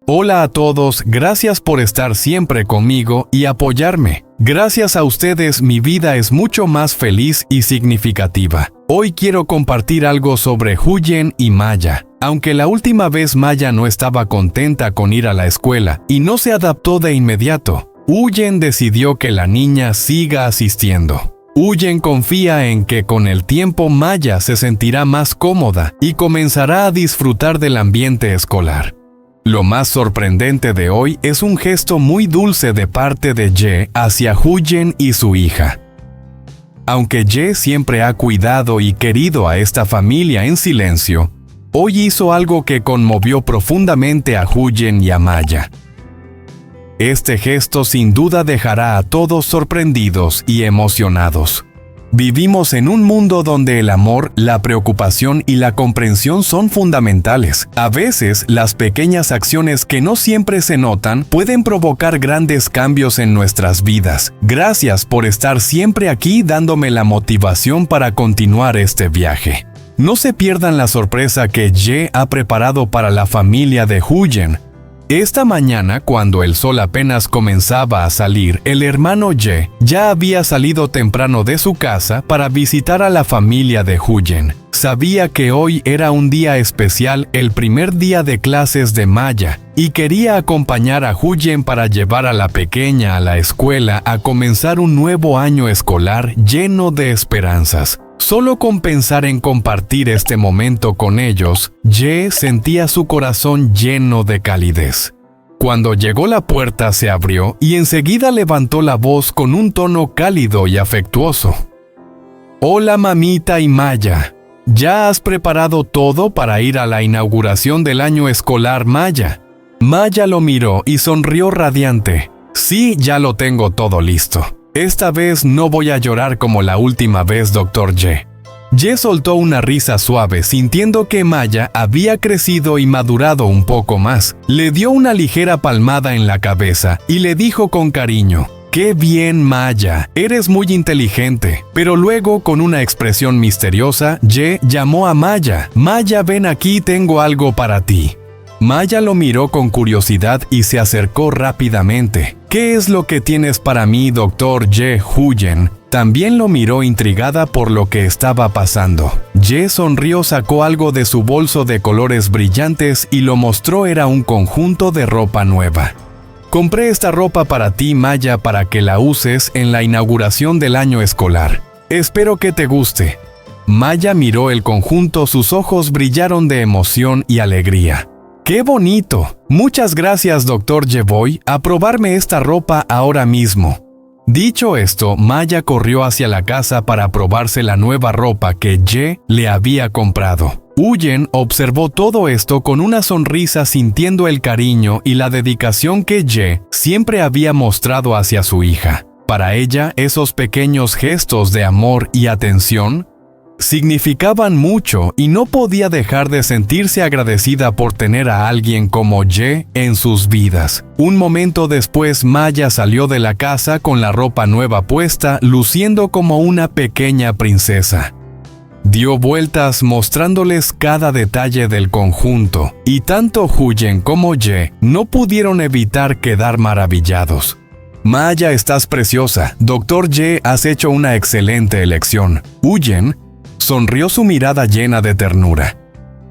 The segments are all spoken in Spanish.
Hola a todos, gracias por estar siempre conmigo y apoyarme. Gracias a ustedes mi vida es mucho más feliz y significativa. Hoy quiero compartir algo sobre Huyen y Maya. Aunque la última vez Maya no estaba contenta con ir a la escuela y no se adaptó de inmediato, Huyen decidió que la niña siga asistiendo. Huyen confía en que con el tiempo Maya se sentirá más cómoda y comenzará a disfrutar del ambiente escolar. Lo más sorprendente de hoy es un gesto muy dulce de parte de Ye hacia Huyen y su hija. Aunque Ye siempre ha cuidado y querido a esta familia en silencio, hoy hizo algo que conmovió profundamente a Huyen y a Maya. Este gesto sin duda dejará a todos sorprendidos y emocionados. Vivimos en un mundo donde el amor, la preocupación y la comprensión son fundamentales. A veces, las pequeñas acciones que no siempre se notan pueden provocar grandes cambios en nuestras vidas. Gracias por estar siempre aquí dándome la motivación para continuar este viaje. No se pierdan la sorpresa que Ye ha preparado para la familia de Huyen. Esta mañana, cuando el sol apenas comenzaba a salir, el hermano Ye ya había salido temprano de su casa para visitar a la familia de Huyen. Sabía que hoy era un día especial, el primer día de clases de Maya, y quería acompañar a Huyen para llevar a la pequeña a la escuela a comenzar un nuevo año escolar lleno de esperanzas. Solo con pensar en compartir este momento con ellos, Ye sentía su corazón lleno de calidez. Cuando llegó la puerta se abrió y enseguida levantó la voz con un tono cálido y afectuoso. «Hola mamita y Maya, ¿ya has preparado todo para ir a la inauguración del año escolar Maya?» Maya lo miró y sonrió radiante. «Sí, ya lo tengo todo listo. Esta vez no voy a llorar como la última vez, Dr. Ye». Ye soltó una risa suave, sintiendo que Maya había crecido y madurado un poco más. Le dio una ligera palmada en la cabeza y le dijo con cariño: «¡Qué bien, Maya! Eres muy inteligente». Pero luego, con una expresión misteriosa, Ye llamó a Maya. «Maya, ven aquí, tengo algo para ti». Maya lo miró con curiosidad y se acercó rápidamente. «¿Qué es lo que tienes para mí, Dr. Ye Huyen?» También lo miró intrigada por lo que estaba pasando. Ye sonrió, sacó algo de su bolso de colores brillantes y lo mostró. Era un conjunto de ropa nueva. «Compré esta ropa para ti, Maya, para que la uses en la inauguración del año escolar. Espero que te guste». Maya miró el conjunto, sus ojos brillaron de emoción y alegría. «¡Qué bonito! Muchas gracias, Dr. Ye. Voy a probarme esta ropa ahora mismo». Dicho esto, Maya corrió hacia la casa para probarse la nueva ropa que Ye le había comprado. Huyen observó todo esto con una sonrisa, sintiendo el cariño y la dedicación que Ye siempre había mostrado hacia su hija. Para ella, esos pequeños gestos de amor y atención significaban mucho y no podía dejar de sentirse agradecida por tener a alguien como Ye en sus vidas. Un momento después, Maya salió de la casa con la ropa nueva puesta, luciendo como una pequeña princesa. Dio vueltas mostrándoles cada detalle del conjunto, y tanto Huyen como Ye no pudieron evitar quedar maravillados. «Maya, estás preciosa. Dr. Ye, has hecho una excelente elección». Huyen sonrió, su mirada llena de ternura.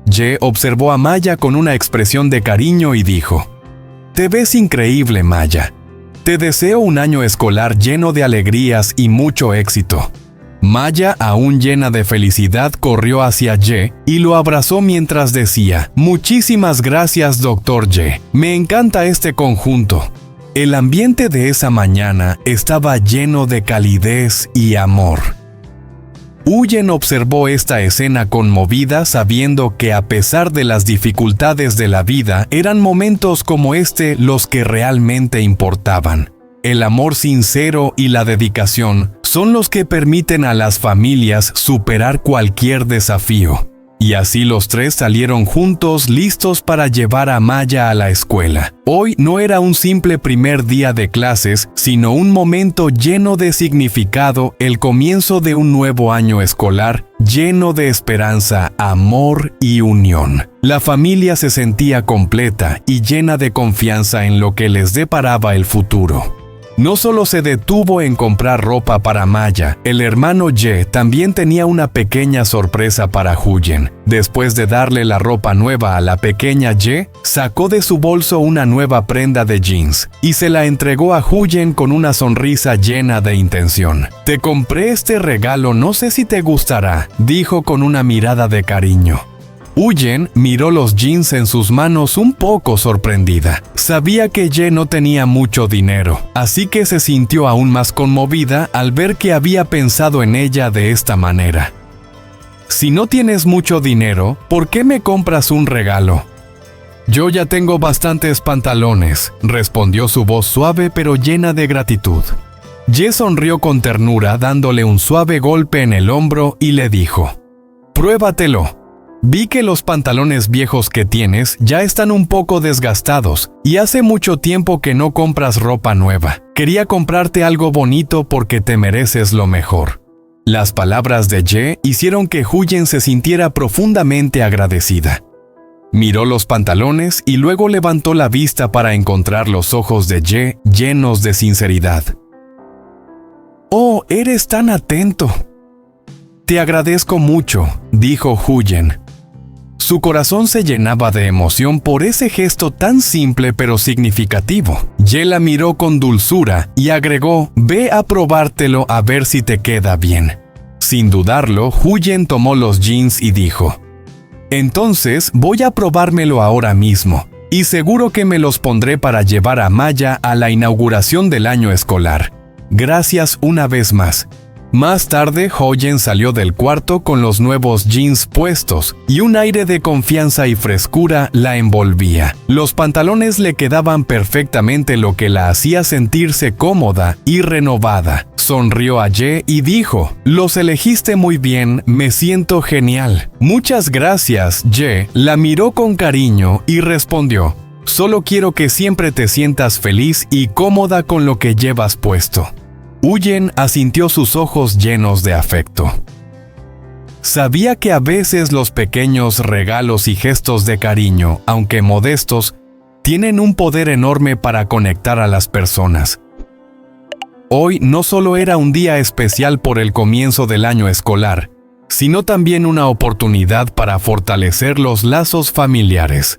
Ye observó a Maya con una expresión de cariño y dijo: «Te ves increíble, Maya. Te deseo un año escolar lleno de alegrías y mucho éxito». Maya, aún llena de felicidad, corrió hacia Ye y lo abrazó mientras decía: «Muchísimas gracias, Dr. Ye. Me encanta este conjunto». El ambiente de esa mañana estaba lleno de calidez y amor. Huyen observó esta escena conmovida, sabiendo que a pesar de las dificultades de la vida, eran momentos como este los que realmente importaban. El amor sincero y la dedicación son los que permiten a las familias superar cualquier desafío. Y así los tres salieron juntos, listos para llevar a Maya a la escuela. Hoy no era un simple primer día de clases, sino un momento lleno de significado, el comienzo de un nuevo año escolar, lleno de esperanza, amor y unión. La familia se sentía completa y llena de confianza en lo que les deparaba el futuro. No solo se detuvo en comprar ropa para Maya, el hermano Ye también tenía una pequeña sorpresa para Huyen. Después de darle la ropa nueva a la pequeña Ye, sacó de su bolso una nueva prenda de jeans y se la entregó a Huyen con una sonrisa llena de intención. «Te compré este regalo, no sé si te gustará», dijo con una mirada de cariño. Huyen miró los jeans en sus manos un poco sorprendida. Sabía que Ye no tenía mucho dinero, así que se sintió aún más conmovida al ver que había pensado en ella de esta manera. «Si no tienes mucho dinero, ¿por qué me compras un regalo?» «Yo ya tengo bastantes pantalones», respondió su voz suave pero llena de gratitud. Ye sonrió con ternura dándole un suave golpe en el hombro y le dijo: «Pruébatelo. Vi que los pantalones viejos que tienes ya están un poco desgastados y hace mucho tiempo que no compras ropa nueva. Quería comprarte algo bonito porque te mereces lo mejor». Las palabras de Ye hicieron que Huyen se sintiera profundamente agradecida. Miró los pantalones y luego levantó la vista para encontrar los ojos de Ye llenos de sinceridad. «Oh, eres tan atento». «Te agradezco mucho», dijo Huyen. Su corazón se llenaba de emoción por ese gesto tan simple pero significativo. Ye la miró con dulzura y agregó: «Ve a probártelo a ver si te queda bien». Sin dudarlo, Huyen tomó los jeans y dijo: «Entonces voy a probármelo ahora mismo, y seguro que me los pondré para llevar a Maya a la inauguración del año escolar. Gracias una vez más». Más tarde, Huyen salió del cuarto con los nuevos jeans puestos y un aire de confianza y frescura la envolvía. Los pantalones le quedaban perfectamente, lo que la hacía sentirse cómoda y renovada. Sonrió a Ye y dijo: «Los elegiste muy bien, me siento genial». «Muchas gracias, Ye». La miró con cariño y respondió: «Solo quiero que siempre te sientas feliz y cómoda con lo que llevas puesto». Huyen asintió, sus ojos llenos de afecto. Sabía que a veces los pequeños regalos y gestos de cariño, aunque modestos, tienen un poder enorme para conectar a las personas. Hoy no solo era un día especial por el comienzo del año escolar, sino también una oportunidad para fortalecer los lazos familiares.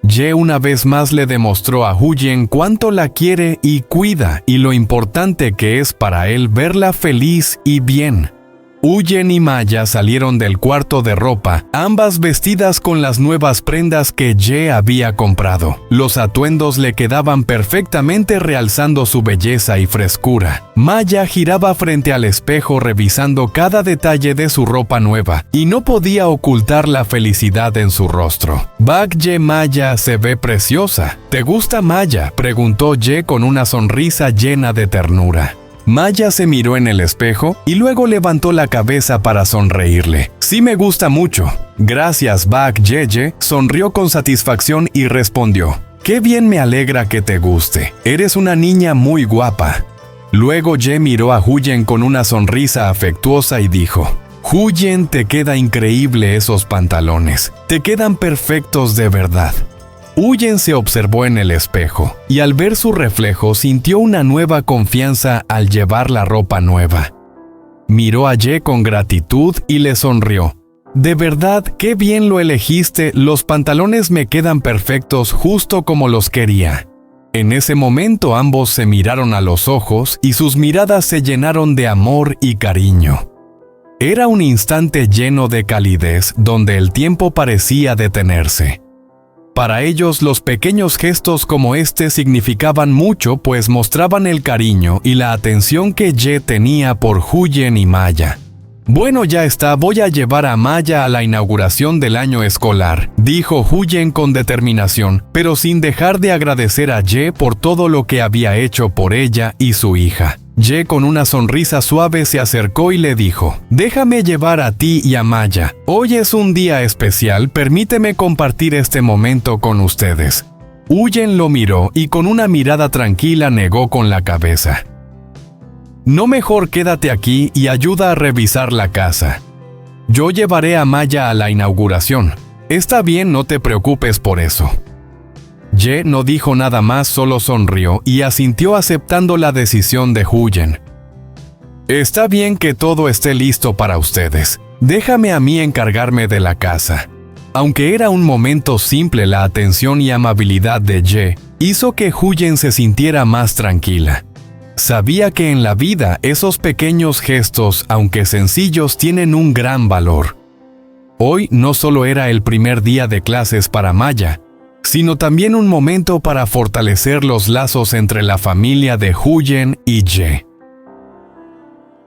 Ye una vez más le demostró a Huyen cuánto la quiere y cuida, y lo importante que es para él verla feliz y bien. Huyen y Maya salieron del cuarto de ropa, ambas vestidas con las nuevas prendas que Ye había comprado. Los atuendos le quedaban perfectamente, realzando su belleza y frescura. Maya giraba frente al espejo revisando cada detalle de su ropa nueva, y no podía ocultar la felicidad en su rostro. «Bak Ye, Maya se ve preciosa. ¿Te gusta, Maya?», preguntó Ye con una sonrisa llena de ternura. Maya se miró en el espejo y luego levantó la cabeza para sonreírle. «Sí, me gusta mucho». «Gracias, Bak Ye», sonrió con satisfacción y respondió: «Qué bien, me alegra que te guste. Eres una niña muy guapa». Luego Ye miró a Huyen con una sonrisa afectuosa y dijo: «Huyen, te queda increíble esos pantalones. Te quedan perfectos de verdad». Huyen se observó en el espejo, y al ver su reflejo sintió una nueva confianza al llevar la ropa nueva. Miró a Ye con gratitud y le sonrió. «De verdad, qué bien lo elegiste, los pantalones me quedan perfectos justo como los quería». En ese momento ambos se miraron a los ojos y sus miradas se llenaron de amor y cariño. Era un instante lleno de calidez donde el tiempo parecía detenerse. Para ellos, los pequeños gestos como este significaban mucho, pues mostraban el cariño y la atención que Ye tenía por Huyen y Maya. «Bueno, ya está, voy a llevar a Maya a la inauguración del año escolar», dijo Huyen con determinación, pero sin dejar de agradecer a Ye por todo lo que había hecho por ella y su hija. Ye con una sonrisa suave se acercó y le dijo: «Déjame llevar a ti y a Maya. Hoy es un día especial, permíteme compartir este momento con ustedes». Huyen lo miró y con una mirada tranquila negó con la cabeza. «No, mejor quédate aquí y ayuda a revisar la casa. Yo llevaré a Maya a la inauguración». Está bien, no te preocupes por eso. Ye no dijo nada más, solo sonrió y asintió aceptando la decisión de Huyen. Está bien que todo esté listo para ustedes. Déjame a mí encargarme de la casa. Aunque era un momento simple, la atención y amabilidad de Ye hizo que Huyen se sintiera más tranquila. Sabía que en la vida esos pequeños gestos, aunque sencillos, tienen un gran valor. Hoy no solo era el primer día de clases para Maya, sino también un momento para fortalecer los lazos entre la familia de Huyen y Ye.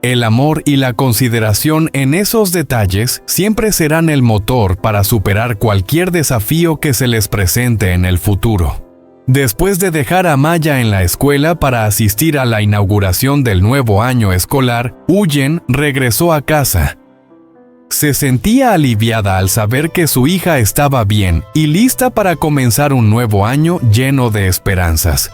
El amor y la consideración en esos detalles siempre serán el motor para superar cualquier desafío que se les presente en el futuro. Después de dejar a Maya en la escuela para asistir a la inauguración del nuevo año escolar, Huyen regresó a casa. Se sentía aliviada al saber que su hija estaba bien y lista para comenzar un nuevo año lleno de esperanzas.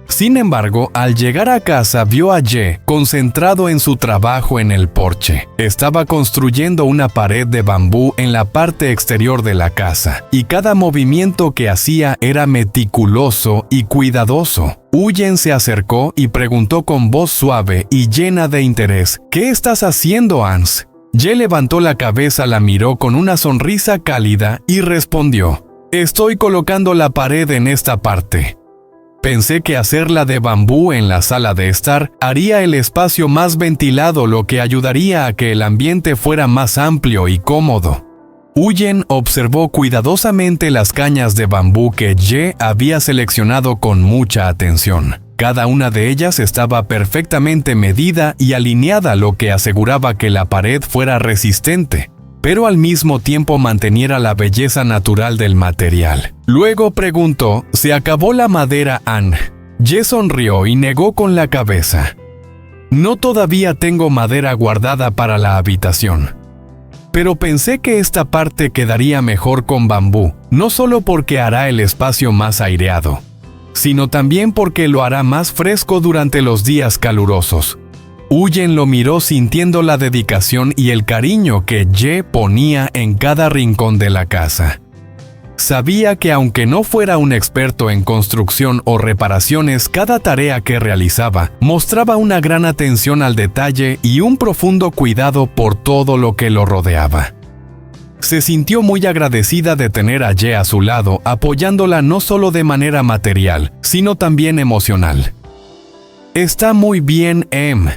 Sin embargo, al llegar a casa vio a Ye concentrado en su trabajo en el porche. Estaba construyendo una pared de bambú en la parte exterior de la casa, y cada movimiento que hacía era meticuloso y cuidadoso. Huyen se acercó y preguntó con voz suave y llena de interés: ¿Qué estás haciendo, Hans? Ye levantó la cabeza, la miró con una sonrisa cálida y respondió: Estoy colocando la pared en esta parte. Pensé que hacerla de bambú en la sala de estar haría el espacio más ventilado, lo que ayudaría a que el ambiente fuera más amplio y cómodo. Huyen observó cuidadosamente las cañas de bambú que Ye había seleccionado con mucha atención. Cada una de ellas estaba perfectamente medida y alineada, lo que aseguraba que la pared fuera resistente, pero al mismo tiempo manteniera la belleza natural del material. Luego preguntó: ¿Se acabó la madera, Ann? Ye sonrió y negó con la cabeza. No, todavía tengo madera guardada para la habitación. Pero pensé que esta parte quedaría mejor con bambú, no solo porque hará el espacio más aireado, sino también porque lo hará más fresco durante los días calurosos. Huyen lo miró sintiendo la dedicación y el cariño que Ye ponía en cada rincón de la casa. Sabía que aunque no fuera un experto en construcción o reparaciones, cada tarea que realizaba mostraba una gran atención al detalle y un profundo cuidado por todo lo que lo rodeaba. Se sintió muy agradecida de tener a Ye a su lado, apoyándola no solo de manera material, sino también emocional. Está muy bien, Em.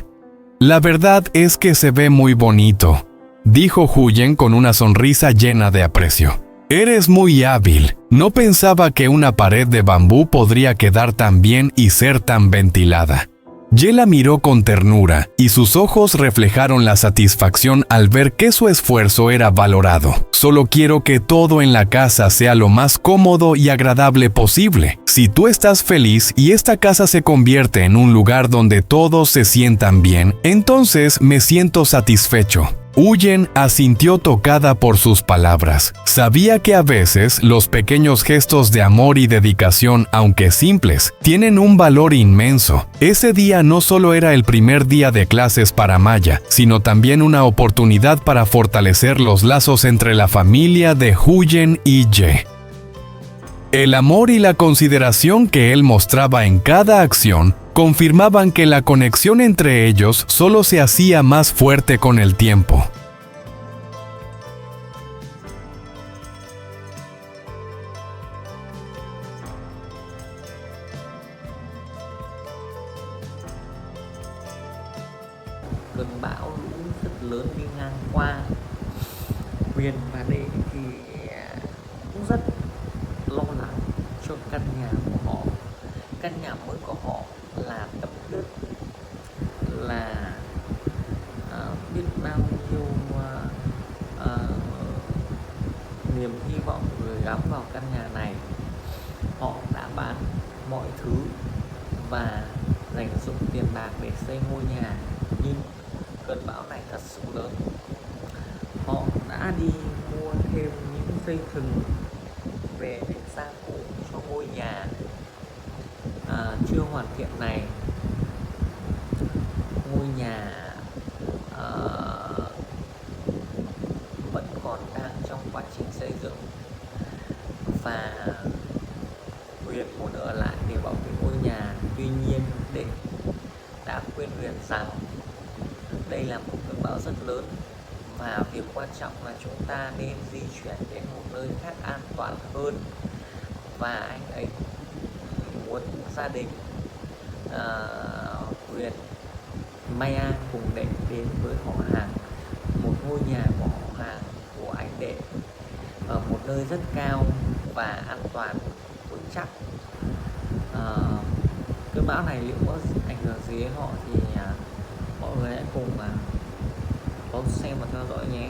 La verdad es que se ve muy bonito, dijo Huyen con una sonrisa llena de aprecio. Eres muy hábil. No pensaba que una pared de bambú podría quedar tan bien y ser tan ventilada. Ye la miró con ternura y sus ojos reflejaron la satisfacción al ver que su esfuerzo era valorado. Solo quiero que todo en la casa sea lo más cómodo y agradable posible. Si tú estás feliz y esta casa se convierte en un lugar donde todos se sientan bien, entonces me siento satisfecho. Huyen asintió tocada por sus palabras. Sabía que a veces los pequeños gestos de amor y dedicación, aunque simples, tienen un valor inmenso. Ese día no solo era el primer día de clases para Maya, sino también una oportunidad para fortalecer los lazos entre la familia de Huyen y Ye. El amor y la consideración que él mostraba en cada acción confirmaban que la conexión entre ellos solo se hacía más fuerte con el tiempo. Cơn bão lũ rất lớn đi ngang qua Huyền và Đệ thì cũng rất lo lắng cho căn nhà của họ. Căn nhà mới của họ là tấm đất, là biết bao nhiêu niềm hy vọng gửi gắm vào căn nhà này. Họ đã bán mọi thứ và dành dụm tiền bạc để xây ngôi nhà, nhưng cơn bão này thật sự lớn. Họ đã đi mua thêm những dây thừng về để gia cố cho ngôi nhà chưa hoàn thiện này. Ngôi nhà vẫn còn đang trong quá trình xây dựng và Huyền muốn ở lại để bảo vệ ngôi nhà. Tuy nhiên Đệ đã khuyên Huyền rằng đây là một cơn bão rất lớn và việc quan trọng là chúng ta nên di chuyển đến một nơi khác an toàn hơn, và anh ấy muốn gia đình Huyền, Maya cùng Đệ đến với họ hàng, một ngôi nhà của họ hàng của anh Đệ ở một nơi rất cao và an toàn vững chắc. Cơn bão này liệu có ảnh hưởng gì đến họ thì mọi người hãy cùng đón xem và theo dõi nhé.